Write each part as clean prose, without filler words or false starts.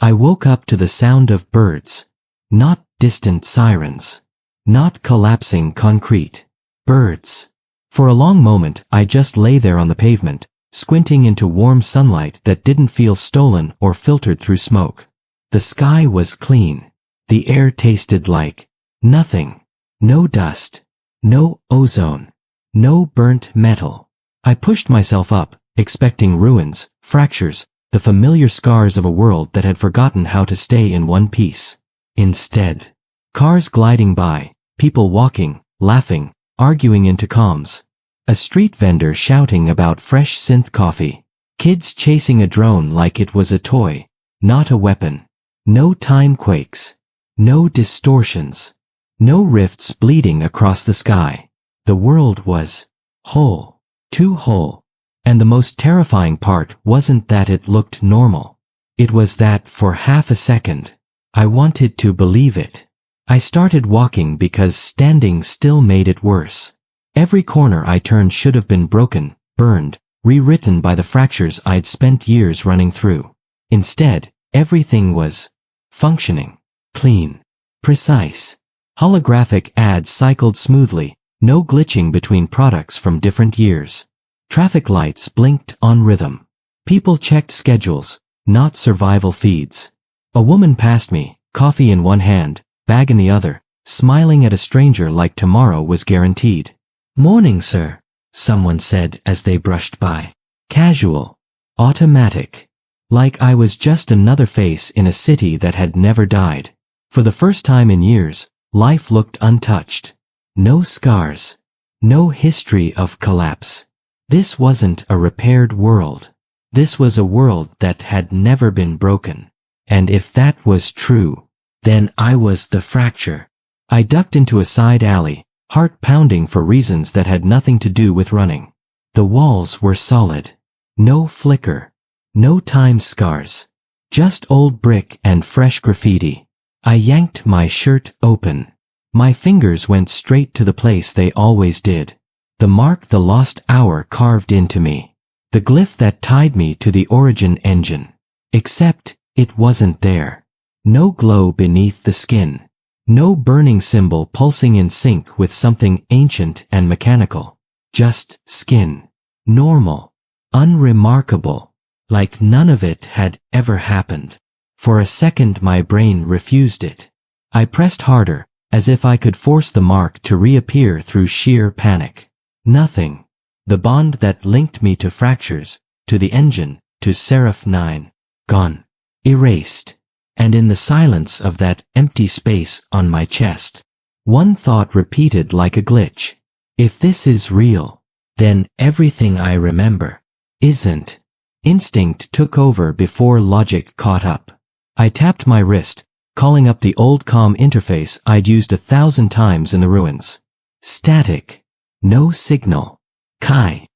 I woke up to the sound of birds. Not distant sirens. Not collapsing concrete. Birds. For a long moment, I just lay there on the pavement, squinting into warm sunlight that didn't feel stolen or filtered through smoke. The sky was clean. The air tasted like nothing. No dust. No ozone. No burnt metal. I pushed myself up, expecting ruins, fractures, the familiar scars of a world that had forgotten how to stay in one piece. Instead, cars gliding by, people walking, laughing, arguing into calms. A street vendor shouting about fresh synth coffee. Kids chasing a drone like it was a toy, not a weapon. No time quakes. No distortions. No rifts bleeding across the sky. The world was whole. Too whole. And the most terrifying part wasn't that it looked normal. It was that, for half a second, I wanted to believe it. I started walking because standing still made it worse. Every corner I turned should have been broken, burned, rewritten by the fractures I'd spent years running through. Instead, everything was functioning, clean, precise. Holographic ads cycled smoothly, no glitching between products from different years. Traffic lights blinked on rhythm. People checked schedules, not survival feeds. A woman passed me, coffee in one hand, bag in the other, smiling at a stranger like tomorrow was guaranteed. "Morning, sir," someone said as they brushed by. Casual. Automatic. Like I was just another face in a city that had never died. For the first time in years, life looked untouched. No scars. No history of collapse. This wasn't a repaired world. This was a world that had never been broken. And if that was true, then I was the fracture. I ducked into a side alley, heart pounding for reasons that had nothing to do with running. The walls were solid. No flicker. No time scars. Just old brick and fresh graffiti. I yanked my shirt open. My fingers went straight to the place they always did. The mark the lost hour carved into me. The glyph that tied me to the origin engine. Except, it wasn't there. No glow beneath the skin. No burning symbol pulsing in sync with something ancient and mechanical. Just skin. Normal. Unremarkable. Like none of it had ever happened. For a second my brain refused it. I pressed harder, as if I could force the mark to reappear through sheer panic. Nothing. The bond that linked me to fractures, to the engine, to Seraph 9. Gone. Erased. And in the silence of that empty space on my chest, one thought repeated like a glitch. If this is real, then everything I remember isn't. Instinct took over before logic caught up. I tapped my wrist, calling up the old comm interface I'd used 1,000 times in the ruins. Static. No signal. Kai.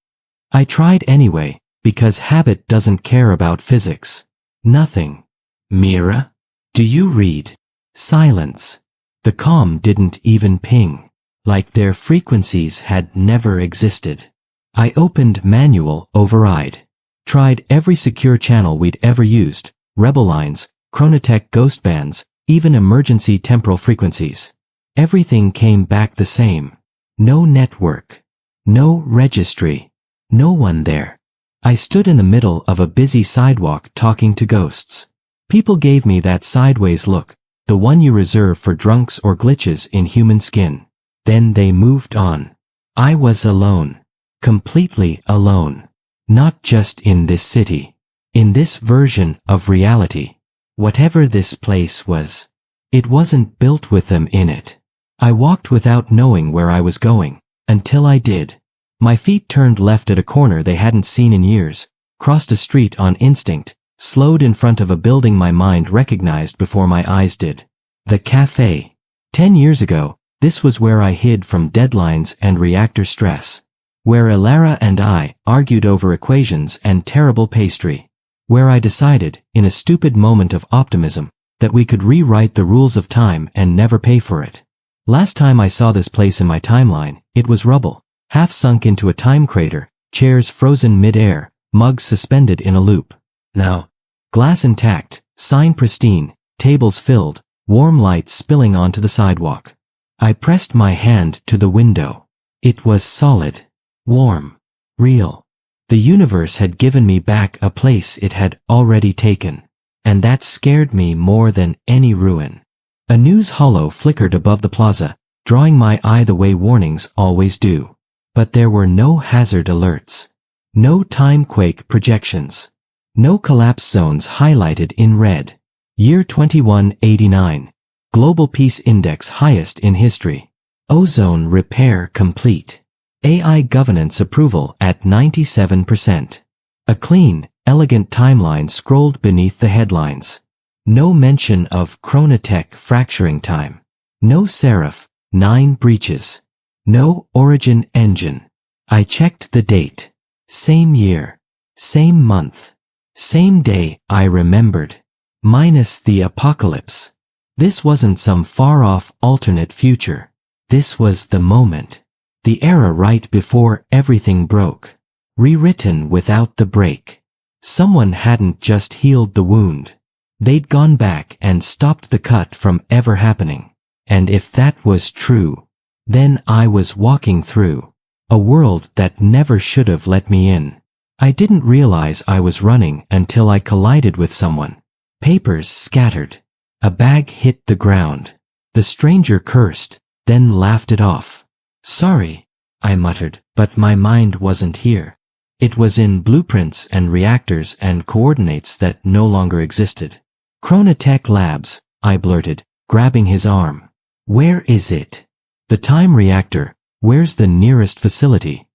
I tried anyway, because habit doesn't care about physics. Nothing. Mira? Do you read? Silence. The comm didn't even ping. Like their frequencies had never existed. I opened manual override. Tried every secure channel we'd ever used, rebel lines, Chronotech ghost bands, even emergency temporal frequencies. Everything came back the same. No network. No registry. No one there. I stood in the middle of a busy sidewalk talking to ghosts. People gave me that sideways look, the one you reserve for drunks or glitches in human skin. Then they moved on. I was alone. Completely alone. Not just in this city. In this version of reality. Whatever this place was. It wasn't built with them in it. I walked without knowing where I was going, until I did. My feet turned left at a corner they hadn't seen in years, crossed a street on instinct, slowed in front of a building my mind recognized before my eyes did. The cafe. 10 years ago, this was where I hid from deadlines and reactor stress. Where Elara and I argued over equations and terrible pastry. Where I decided, in a stupid moment of optimism, that we could rewrite the rules of time and never pay for it. Last time I saw this place in my timeline, it was rubble, half sunk into a time crater, chairs frozen mid-air, mugs suspended in a loop. Now, glass intact, Sign pristine, tables filled, warm light spilling onto the sidewalk. I pressed my hand to the window. It was solid, warm, real. The universe had given me back a place it had already taken. And that scared me more than any ruin. A news holo flickered above the plaza, drawing my eye the way warnings always do. But there were no hazard alerts. No timequake projections. No collapse zones highlighted in red. Year 2189. Global Peace Index highest in history. Ozone repair complete. AI governance approval at 97%. A clean, elegant timeline scrolled beneath the headlines. No mention of Chrono fracturing time. No Seraph, 9 breaches. No origin engine. I checked the date. Same year. Same month. Same day, I remembered. Minus the apocalypse. This wasn't some far-off alternate future. This was the moment. The era right before everything broke. Rewritten without the break. Someone hadn't just healed the wound. They'd gone back and stopped the cut from ever happening. And if that was true, then I was walking through a world that never should have let me in. I didn't realize I was running until I collided with someone. Papers scattered. A bag hit the ground. The stranger cursed, then laughed it off. Sorry, I muttered, but my mind wasn't here. It was in blueprints and reactors and coordinates that no longer existed. Chrono Labs, I blurted, grabbing his arm. Where is it? The time reactor, where's the nearest facility?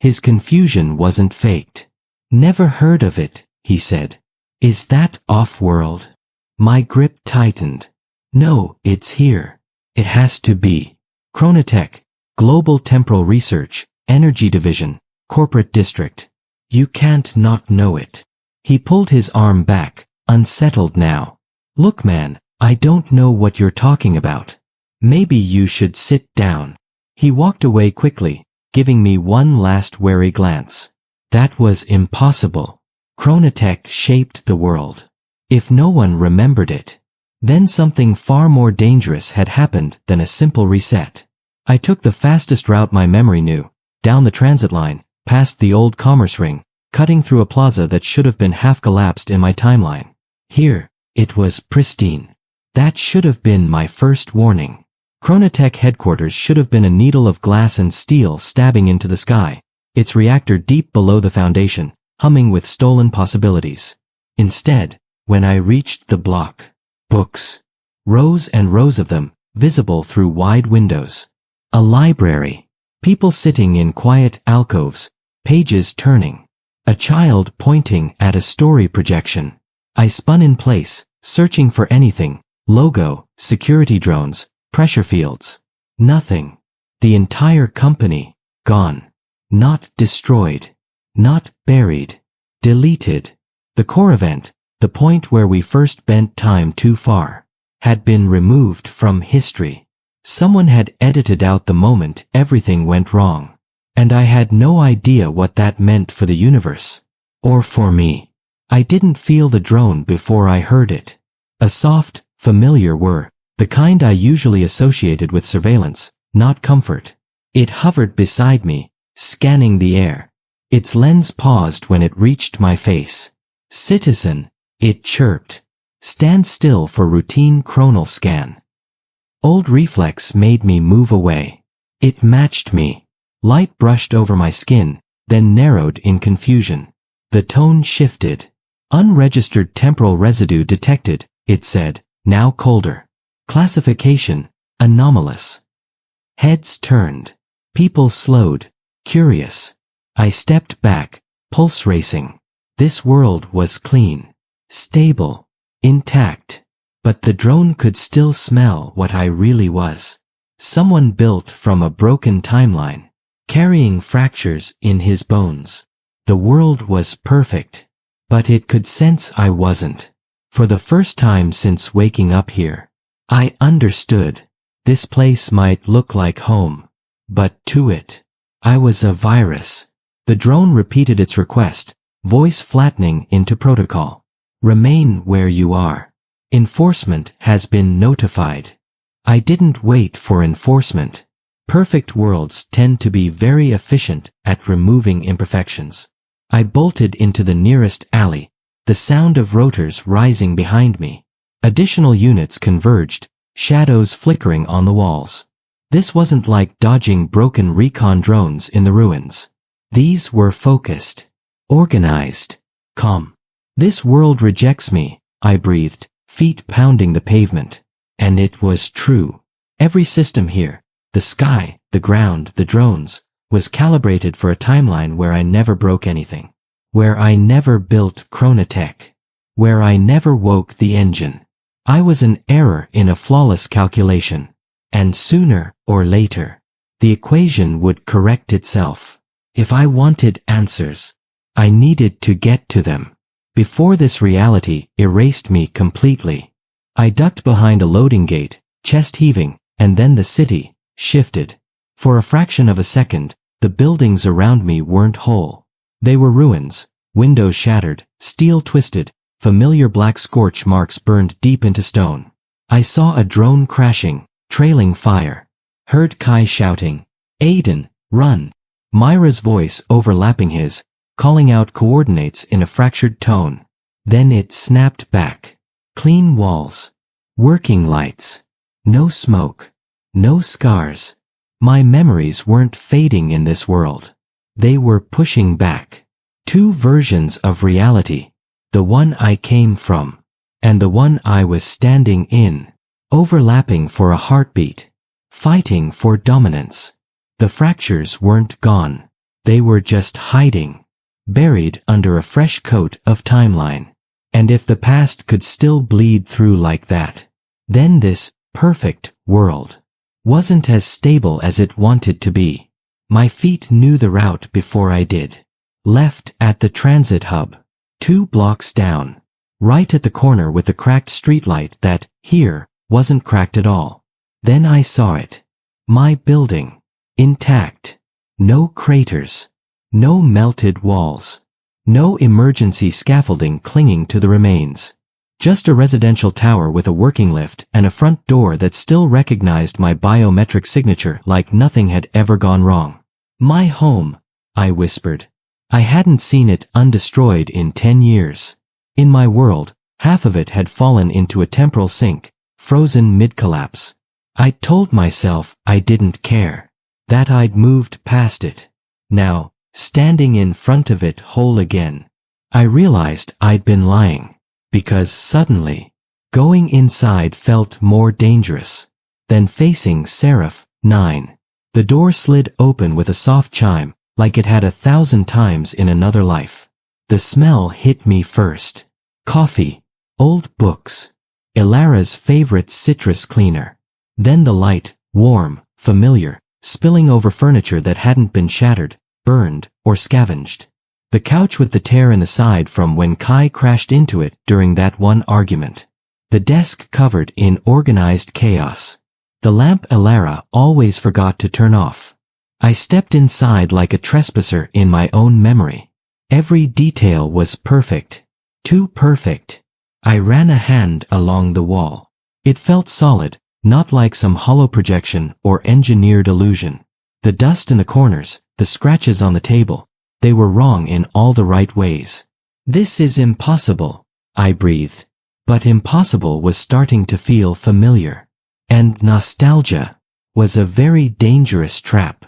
His confusion wasn't faked. Never heard of it, he said. Is that off-world? My grip tightened. No, it's here. It has to be. Chronotech, Global Temporal Research, Energy Division, Corporate District. You can't not know it. He pulled his arm back, unsettled now. Look man, I don't know what you're talking about. Maybe you should sit down. He walked away quickly, giving me one last wary glance. That was impossible. Chronotech shaped the world. If no one remembered it, then something far more dangerous had happened than a simple reset. I took the fastest route my memory knew, down the transit line, past the old commerce ring, cutting through a plaza that should have been half collapsed in my timeline. Here, it was pristine. That should have been my first warning. Chronotech headquarters should have been a needle of glass and steel stabbing into the sky, its reactor deep below the foundation, humming with stolen possibilities. Instead, when I reached the block, books. Rows and rows of them, visible through wide windows. A library. People sitting in quiet alcoves, pages turning. A child pointing at a story projection. I spun in place, searching for anything. Logo, security drones, pressure fields. Nothing. The entire company, gone. Not destroyed. Not buried. Deleted. The core event, the point where we first bent time too far, had been removed from history. Someone had edited out the moment everything went wrong. And I had no idea what that meant for the universe. Or for me. I didn't feel the drone before I heard it. A soft, familiar whir, the kind I usually associated with surveillance, not comfort. It hovered beside me, scanning the air. Its lens paused when it reached my face. Citizen, it chirped. Stand still for routine chronal scan. Old reflex made me move away. It matched me. Light brushed over my skin, then narrowed in confusion. The tone shifted. Unregistered temporal residue detected, it said, now colder. Classification, anomalous. Heads turned. People slowed, curious. I stepped back, pulse racing. This world was clean, stable, intact. But the drone could still smell what I really was. Someone built from a broken timeline, carrying fractures in his bones. The world was perfect, but it could sense I wasn't. For the first time since waking up here, I understood. This place might look like home, but to it, I was a virus. The drone repeated its request, voice flattening into protocol. Remain where you are. Enforcement has been notified. I didn't wait for enforcement. Perfect worlds tend to be very efficient at removing imperfections. I bolted into the nearest alley, the sound of rotors rising behind me. Additional units converged, shadows flickering on the walls. This wasn't like dodging broken recon drones in the ruins. These were focused, organized, calm. This world rejects me, I breathed, feet pounding the pavement. And it was true. Every system here, the sky, the ground, the drones, was calibrated for a timeline where I never broke anything. Where I never built chronotech. Where I never woke the engine. I was an error in a flawless calculation. And sooner or later, the equation would correct itself. If I wanted answers, I needed to get to them. Before this reality erased me completely. I ducked behind a loading gate, chest heaving, and then the city shifted. For a fraction of a second, the buildings around me weren't whole. They were ruins, windows shattered, steel twisted, familiar black scorch marks burned deep into stone. I saw a drone crashing, trailing fire. Heard Kai shouting, "Aiden, run!" Myra's voice overlapping his, calling out coordinates in a fractured tone. Then it snapped back. Clean walls. Working lights. No smoke. No scars. My memories weren't fading in this world. They were pushing back. Two versions of reality. The one I came from. And the one I was standing in. Overlapping for a heartbeat. Fighting for dominance. The fractures weren't gone. They were just hiding. Buried under a fresh coat of timeline. And if the past could still bleed through like that, then this perfect world wasn't as stable as it wanted to be. My feet knew the route before I did. Left at the transit hub. 2 blocks down. Right at the corner with the cracked streetlight that, here, wasn't cracked at all. Then I saw it. My building. Intact. No craters. No melted walls. No emergency scaffolding clinging to the remains. Just a residential tower with a working lift and a front door that still recognized my biometric signature like nothing had ever gone wrong. My home, I whispered. I hadn't seen it undestroyed in 10 years. In my world, half of it had fallen into a temporal sink, frozen mid-collapse. I told myself I didn't care. That I'd moved past it. Now, standing in front of it whole again, I realized I'd been lying. Because suddenly, going inside felt more dangerous than facing Seraph 9. The door slid open with a soft chime, like it had 1,000 times in another life. The smell hit me first. Coffee, old books, Ilara's favorite citrus cleaner. Then the light, warm, familiar, spilling over furniture that hadn't been shattered, burned, or scavenged. The couch with the tear in the side from when Kai crashed into it during that one argument. The desk covered in organized chaos. The lamp Ilara always forgot to turn off. I stepped inside like a trespasser in my own memory. Every detail was perfect. Too perfect. I ran a hand along the wall. It felt solid, not like some hollow projection or engineered illusion. The dust in the corners, the scratches on the table, they were wrong in all the right ways. This is impossible, I breathed. But impossible was starting to feel familiar. And nostalgia was a very dangerous trap.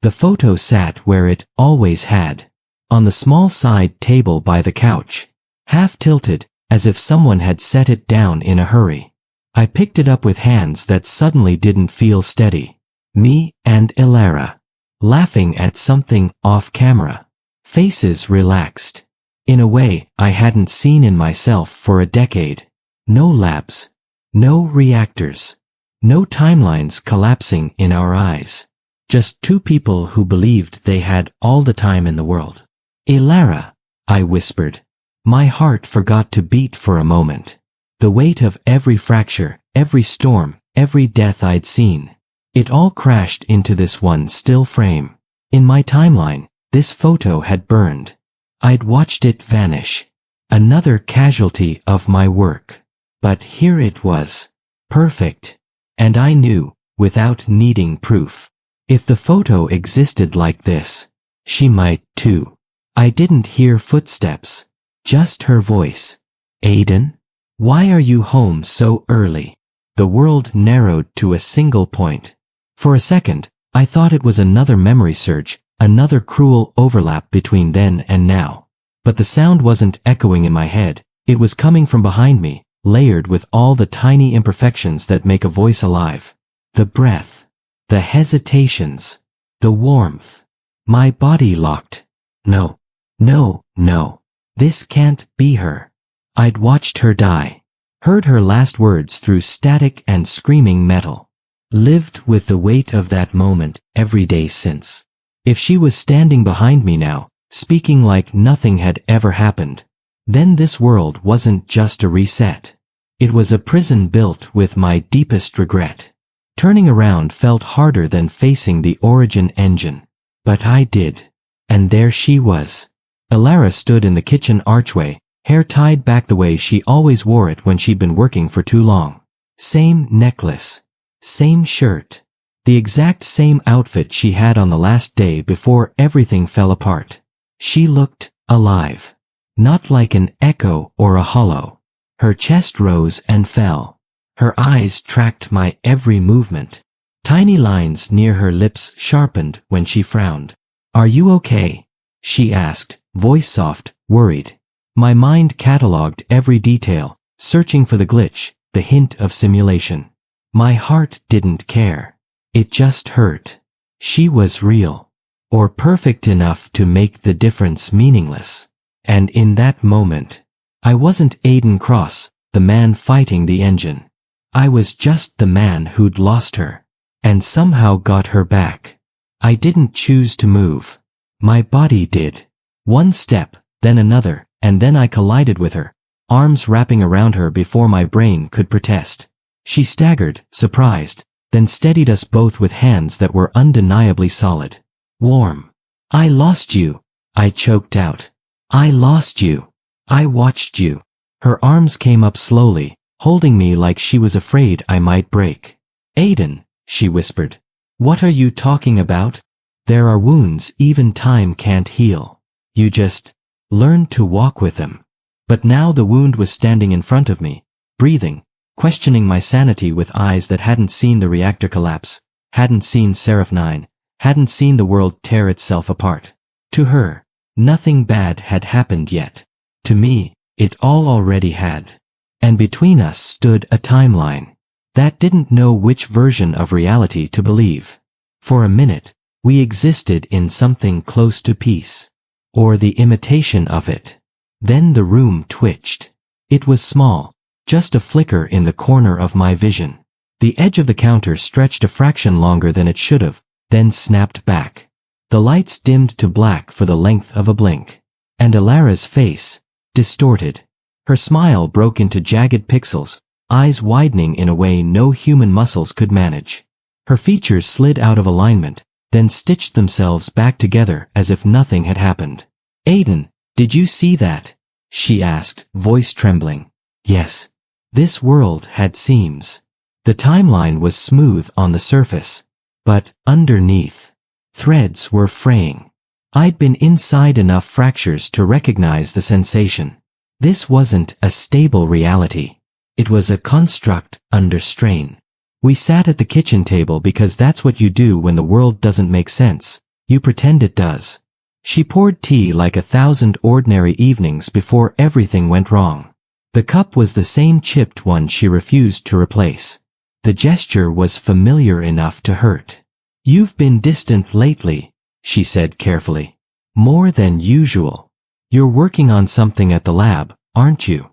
The photo sat where it always had, on the small side table by the couch, half tilted, as if someone had set it down in a hurry. I picked it up with hands that suddenly didn't feel steady. Me and Ilara, laughing at something off camera. Faces relaxed. In a way I hadn't seen in myself for a decade. No labs. No reactors. No timelines collapsing in our eyes. Just two people who believed they had all the time in the world. Ilara, I whispered. My heart forgot to beat for a moment. The weight of every fracture, every storm, every death I'd seen. It all crashed into this one still frame. In my timeline, this photo had burned. I'd watched it vanish. Another casualty of my work. But here it was. Perfect. And I knew, without needing proof. If the photo existed like this, she might too. I didn't hear footsteps. Just her voice. Aiden? Why are you home so early? The world narrowed to a single point. For a second, I thought it was another memory surge, another cruel overlap between then and now. But the sound wasn't echoing in my head, it was coming from behind me, layered with all the tiny imperfections that make a voice alive. The breath. The hesitations. The warmth. My body locked. No. No, no. This can't be her. I'd watched her die. Heard her last words through static and screaming metal. Lived with the weight of that moment every day since. If she was standing behind me now, speaking like nothing had ever happened, then this world wasn't just a reset. It was a prison built with my deepest regret. Turning around felt harder than facing the origin engine. But I did. And there she was. Alara stood in the kitchen archway, hair tied back the way she always wore it when she'd been working for too long. Same necklace. Same shirt. The exact same outfit she had on the last day before everything fell apart. She looked alive. Not like an echo or a hollow. Her chest rose and fell. Her eyes tracked my every movement. Tiny lines near her lips sharpened when she frowned. Are you okay? She asked, voice soft, worried. My mind catalogued every detail, searching for the glitch, the hint of simulation. My heart didn't care. It just hurt. She was real. Or perfect enough to make the difference meaningless. And in that moment, I wasn't Aiden Cross, the man fighting the engine. I was just the man who'd lost her. And somehow got her back. I didn't choose to move. My body did. One step, then another, and then I collided with her, arms wrapping around her before my brain could protest. She staggered, surprised, then steadied us both with hands that were undeniably solid. Warm. I lost you. I choked out. I lost you. I watched you. Her arms came up slowly, holding me like she was afraid I might break. Aiden, she whispered. What are you talking about? There are wounds even time can't heal. You just learn to walk with them. But now the wound was standing in front of me, breathing, questioning my sanity with eyes that hadn't seen the reactor collapse, hadn't seen Seraph 9, hadn't seen the world tear itself apart. To her, nothing bad had happened yet. To me, it all already had. And between us stood a timeline that didn't know which version of reality to believe. For a minute, we existed in something close to peace. Or the imitation of it. Then the room twitched. It was small, just a flicker in the corner of my vision. The edge of the counter stretched a fraction longer than it should have, then snapped back. The lights dimmed to black for the length of a blink. And Alara's face, distorted. Her smile broke into jagged pixels, eyes widening in a way no human muscles could manage. Her features slid out of alignment, then stitched themselves back together as if nothing had happened. Aiden, did you see that? She asked, voice trembling. Yes. This world had seams. The timeline was smooth on the surface. But, underneath, threads were fraying. I'd been inside enough fractures to recognize the sensation. This wasn't a stable reality. It was a construct under strain. We sat at the kitchen table because that's what you do when the world doesn't make sense. You pretend it does. She poured tea like 1,000 ordinary evenings before everything went wrong. The cup was the same chipped one she refused to replace. The gesture was familiar enough to hurt. You've been distant lately, she said carefully. More than usual. You're working on something at the lab, aren't you?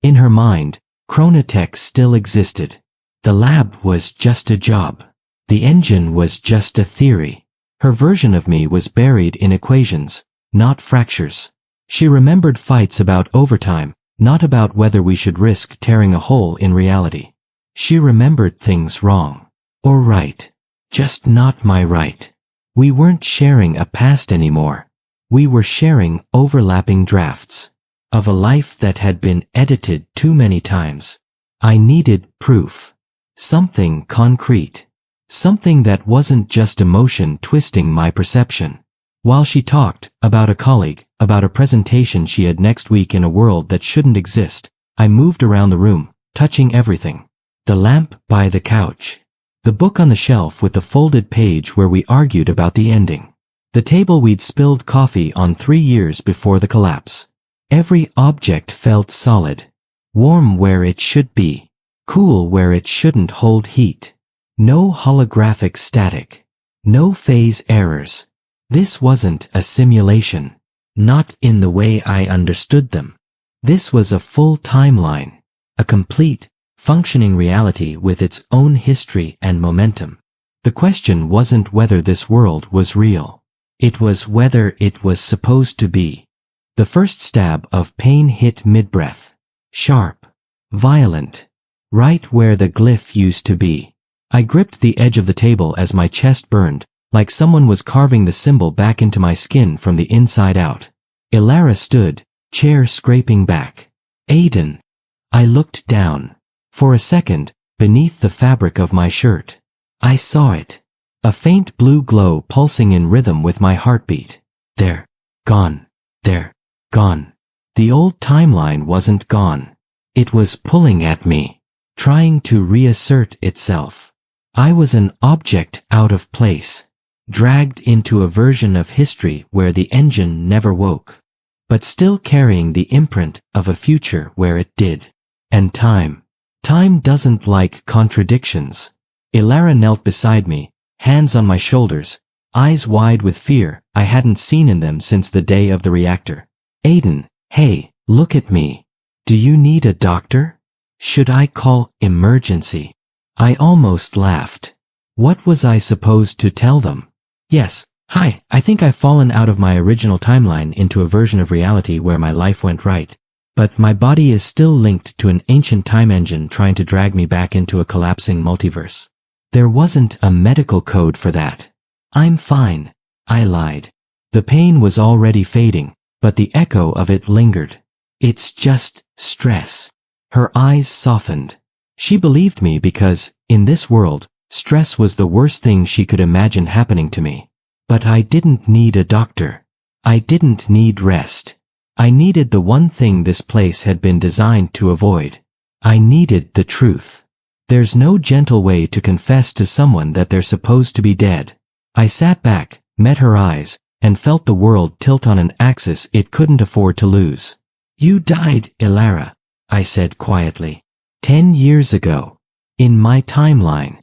In her mind, Chronotech still existed. The lab was just a job. The engine was just a theory. Her version of me was buried in equations, not fractures. She remembered fights about overtime, not about whether we should risk tearing a hole in reality. She remembered things wrong. Or right. Just not my right. We weren't sharing a past anymore. We were sharing overlapping drafts. of a life that had been edited too many times. I needed proof. Something concrete. Something that wasn't just emotion twisting my perception. While she talked, about a colleague, about a presentation she had next week in a world that shouldn't exist, I moved around the room, touching everything. The lamp by the couch. The book on the shelf with the folded page where we argued about the ending. The table we'd spilled coffee on 3 years before the collapse. Every object felt solid. Warm where it should be. Cool where it shouldn't hold heat. No holographic static. No phase errors. This wasn't a simulation. Not in the way I understood them. This was a full timeline. A complete, functioning reality with its own history and momentum. The question wasn't whether this world was real. It was whether it was supposed to be. The first stab of pain hit mid-breath. Sharp. Violent. Right where the glyph used to be. I gripped the edge of the table as my chest burned, like someone was carving the symbol back into my skin from the inside out. Ilara stood, chair scraping back. Aiden. I looked down. For a second, beneath the fabric of my shirt. I saw it. A faint blue glow pulsing in rhythm with my heartbeat. There. Gone. There. Gone. The old timeline wasn't gone. It was pulling at me. Trying to reassert itself. I was an object out of place. Dragged into a version of history where the engine never woke. But still carrying the imprint of a future where it did. And time. Time doesn't like contradictions. Ilara knelt beside me, hands on my shoulders, eyes wide with fear I hadn't seen in them since the day of the reactor. Aiden, hey, look at me. Do you need a doctor? Should I call emergency? I almost laughed. What was I supposed to tell them? Yes, hi, I think I've fallen out of my original timeline into a version of reality where my life went right. But my body is still linked to an ancient time engine trying to drag me back into a collapsing multiverse. There wasn't a medical code for that. I'm fine, I lied. The pain was already fading, but the echo of it lingered. It's just stress. Her eyes softened. She believed me because, in this world, stress was the worst thing she could imagine happening to me. But I didn't need a doctor. I didn't need rest. I needed the one thing this place had been designed to avoid. I needed the truth. There's no gentle way to confess to someone that they're supposed to be dead. I sat back, met her eyes, and felt the world tilt on an axis it couldn't afford to lose. You died, Ilara, I said quietly. 10 years ago. In my timeline.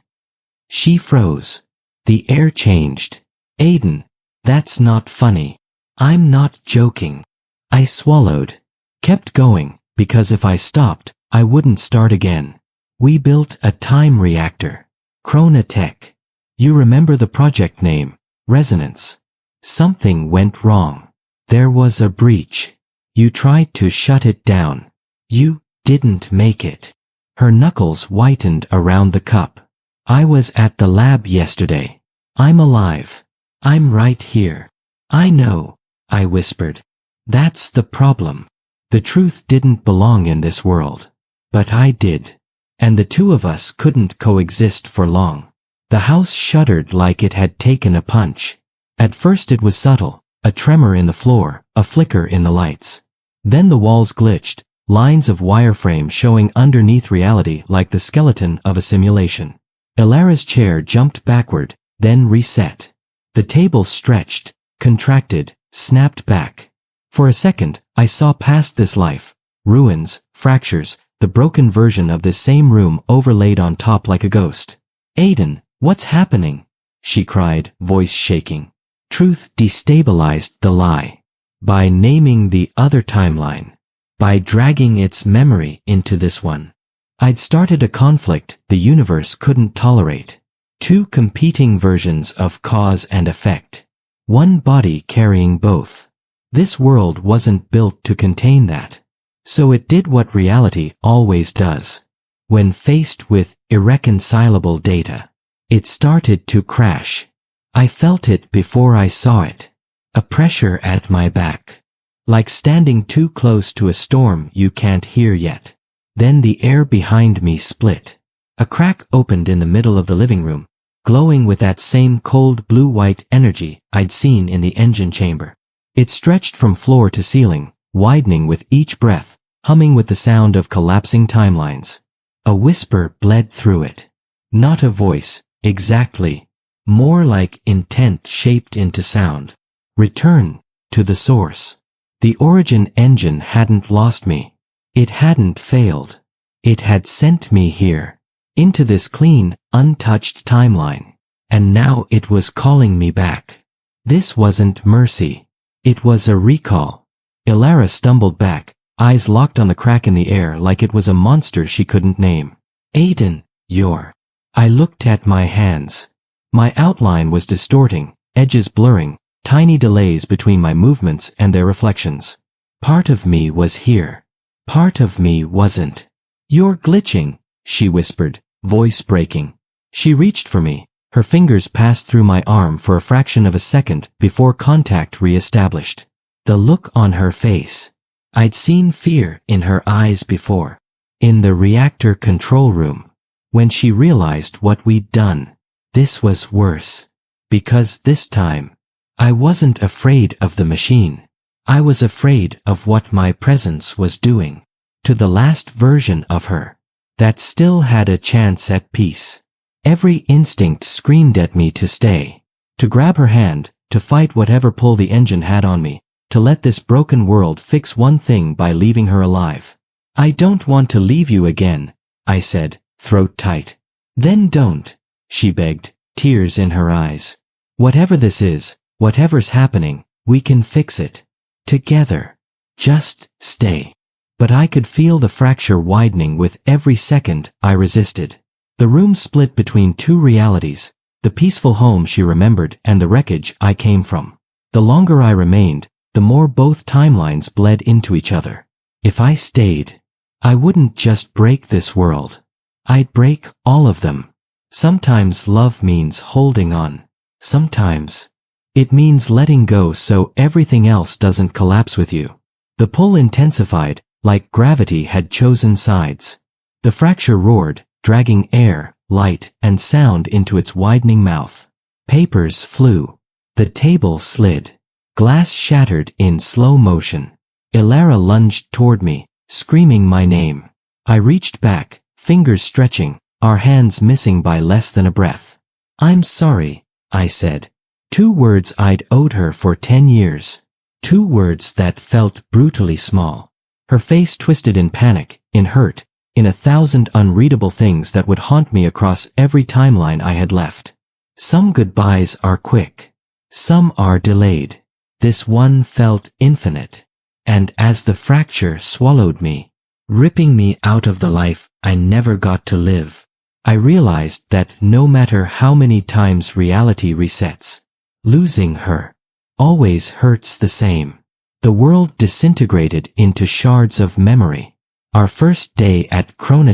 She froze. The air changed. Aiden, that's not funny. I'm not joking. I swallowed. Kept going, because if I stopped, I wouldn't start again. We built a time reactor. Chrono Tech. You remember the project name, Resonance. Something went wrong. There was a breach. You tried to shut it down. You didn't make it. Her knuckles whitened around the cup. I was at the lab yesterday. I'm alive. I'm right here. I know, I whispered. That's the problem. The truth didn't belong in this world. But I did. And the two of us couldn't coexist for long. The house shuddered like it had taken a punch. At first it was subtle, a tremor in the floor, a flicker in the lights. Then the walls glitched, lines of wireframe showing underneath reality like the skeleton of a simulation. Ilara's chair jumped backward, then reset. The table stretched, contracted, snapped back. For a second, I saw past this life. Ruins, fractures, the broken version of this same room overlaid on top like a ghost. Aiden, what's happening? She cried, voice shaking. Truth destabilized the lie. By naming the other timeline. By dragging its memory into this one. I'd started a conflict the universe couldn't tolerate. Two competing versions of cause and effect. One body carrying both. This world wasn't built to contain that. So it did what reality always does. When faced with irreconcilable data, it started to crash. I felt it before I saw it. A pressure at my back. Like standing too close to a storm you can't hear yet. Then the air behind me split. A crack opened in the middle of the living room, glowing with that same cold blue-white energy I'd seen in the engine chamber. It stretched from floor to ceiling, widening with each breath, humming with the sound of collapsing timelines. A whisper bled through it. Not a voice, exactly. More like intent shaped into sound. Return to the source. The origin engine hadn't lost me. It hadn't failed. It had sent me here, into this clean, untouched timeline. And now it was calling me back. This wasn't mercy. It was a recall. Ilara stumbled back, eyes locked on the crack in the air like it was a monster she couldn't name. Aiden, you're... I looked at my hands. My outline was distorting, edges blurring, tiny delays between my movements and their reflections. Part of me was here. Part of me wasn't. You're glitching, she whispered, voice breaking. She reached for me. Her fingers passed through my arm for a fraction of a second before contact re-established. The look on her face. I'd seen fear in her eyes before. In the reactor control room. When she realized what we'd done. This was worse. Because this time, I wasn't afraid of the machine. I was afraid of what my presence was doing. To the last version of her. That still had a chance at peace. Every instinct screamed at me to stay. To grab her hand, to fight whatever pull the engine had on me. To let this broken world fix one thing by leaving her alive. I don't want to leave you again, I said, throat tight. Then don't, she begged, tears in her eyes. Whatever this is, whatever's happening, we can fix it. Together. Just stay. But I could feel the fracture widening with every second I resisted. The room split between two realities, the peaceful home she remembered and the wreckage I came from. The longer I remained, the more both timelines bled into each other. If I stayed, I wouldn't just break this world. I'd break all of them. Sometimes love means holding on. Sometimes it means letting go so everything else doesn't collapse with you. The pull intensified, like gravity had chosen sides. The fracture roared, dragging air, light, and sound into its widening mouth. Papers flew. The table slid. Glass shattered in slow motion. Ilara lunged toward me, screaming my name. I reached back, fingers stretching, our hands missing by less than a breath. I'm sorry, I said. 2 words I'd owed her for 10 years. 2 words that felt brutally small. Her face twisted in panic, in hurt, in 1,000 unreadable things that would haunt me across every timeline I had left. Some goodbyes are quick. Some are delayed. This one felt infinite. And as the fracture swallowed me, ripping me out of the life I never got to live, I realized that no matter how many times reality resets, losing her always hurts the same. The world disintegrated into shards of memory. Our first day at Chrono.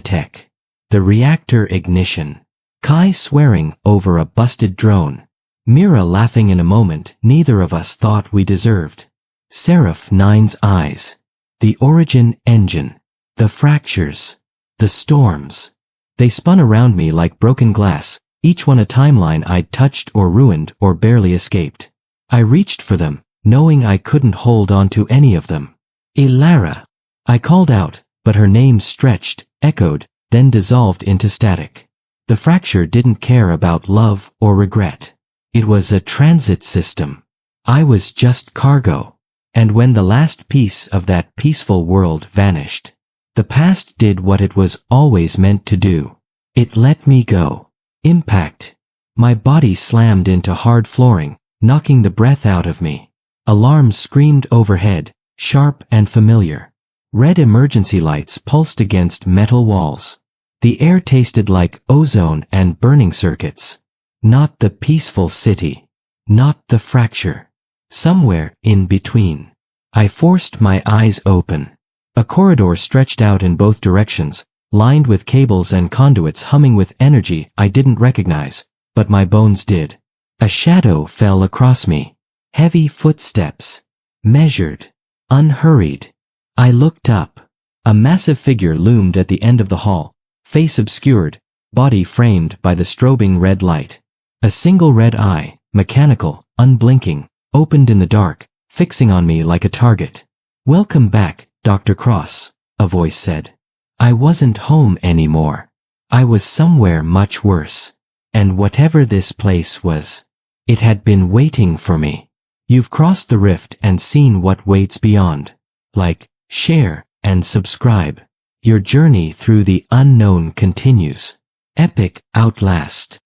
The reactor ignition. Kai swearing over a busted drone. Mira laughing in a moment neither of us thought we deserved. Seraph 9's eyes. The origin engine. The fractures. The storms. They spun around me like broken glass, each one a timeline I'd touched or ruined or barely escaped. I reached for them, knowing I couldn't hold on to any of them. Ilara. I called out, but her name stretched, echoed, then dissolved into static. The fracture didn't care about love or regret. It was a transit system. I was just cargo. And when the last piece of that peaceful world vanished, the past did what it was always meant to do. It let me go. Impact. My body slammed into hard flooring, knocking the breath out of me. Alarms screamed overhead, sharp and familiar. Red emergency lights pulsed against metal walls. The air tasted like ozone and burning circuits. Not the peaceful city. Not the fracture. Somewhere in between. I forced my eyes open. A corridor stretched out in both directions, lined with cables and conduits humming with energy I didn't recognize, but my bones did. A shadow fell across me. Heavy footsteps. Measured. unhurried. I looked up. A massive figure loomed at the end of the hall, face obscured, body framed by the strobing red light. A single red eye, mechanical, unblinking, opened in the dark, fixing on me like a target. "Welcome back, Dr. Cross," a voice said. I wasn't home anymore. I was somewhere much worse. And whatever this place was, it had been waiting for me. You've crossed the rift and seen what waits beyond. Like, share, and subscribe. Your journey through the unknown continues. Epic Outlast.